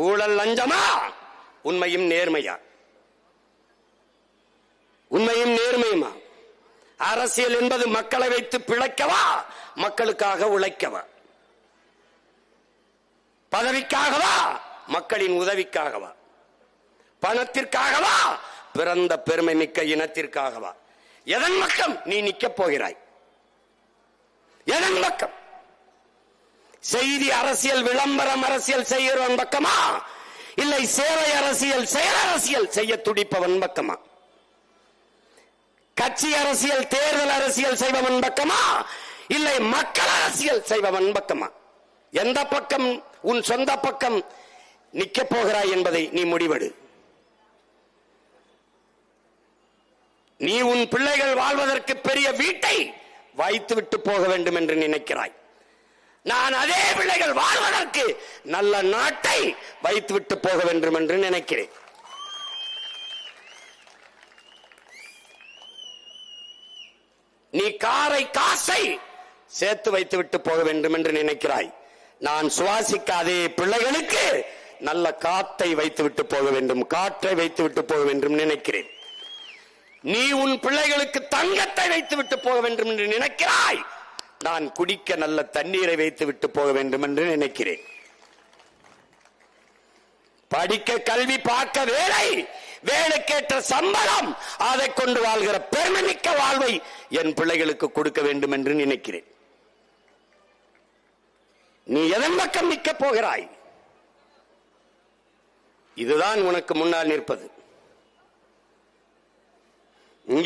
ஊழல் லஞ்சமா, உண்மையும் நேர்மையா? உண்மையும் நேர்மையுமா? அரசியல் என்பது மக்களை வைத்து பிழைக்கவா, மக்களுக்காக உழைக்கவா? பதவிக்காகவா, மக்களின் உதவிக்காகவா? பணத்திற்காகவா, பிறந்த பெருமை மிக்க இனத்திற்காகவா? எதன் பக்கம் நீ நிற்கப் போகிறாய்? எதன் பக்கம்? செய்தி அரசியல், விளம்பரம் அரசியல் செய்கிறவன் பக்கமா, இல்லை சேவை அரசியல், செயல் அரசியல் செய்ய துடிப்பவன் பக்கமா? கட்சி அரசியல், தேர்தல் அரசியல் செய்பவன் பக்கமா, இல்லை மக்கள் அரசியல் செய்பவன் பக்கமா? எந்த பக்கம் உன் சொந்த பக்கம் நிற்கப் போகிறாய் என்பதை நீ முடிவெடு. நீ உன் பிள்ளைகள் வாழ்வதற்கு பெரிய வீட்டை வைத்துவிட்டு போக வேண்டும் என்று நினைக்கிறாய். நான் அதே பிள்ளைகள் வாழ்வதற்கு நல்ல நாட்டை வைத்துவிட்டு போக வேண்டும் என்று நினைக்கிறேன். நீ காசை சேர்த்து வைத்துவிட்டு போக வேண்டும் என்று நினைக்கிறாய். நான் சுவாசிக்காதே பிள்ளைகளுக்கு நல்ல காத்தை வைத்துவிட்டு போக வேண்டும், காற்றை வைத்துவிட்டு போக வேண்டும் நினைக்கிறேன். நீ உன் பிள்ளைகளுக்கு தங்கத்தை வைத்துவிட்டு போக வேண்டும் என்று நினைக்கிறாய். நான் குடிக்க நல்ல தண்ணீரை வைத்துவிட்டு போக வேண்டும் என்று நினைக்கிறேன். படிக்க கல்வி, பார்க்க வேலை, வேலைக்கேற்ற சம்பளம், அதை கொண்டு வாழ்கிற பெருமைமிக்க வாழ்வை என் பிள்ளைகளுக்கு கொடுக்க வேண்டும் என்று நினைக்கிறேன். நீ எதன் பக்கம் நிற்கப் போகிறாய்? இதுதான் உனக்கு முன்னால் நிற்பது. இங்கே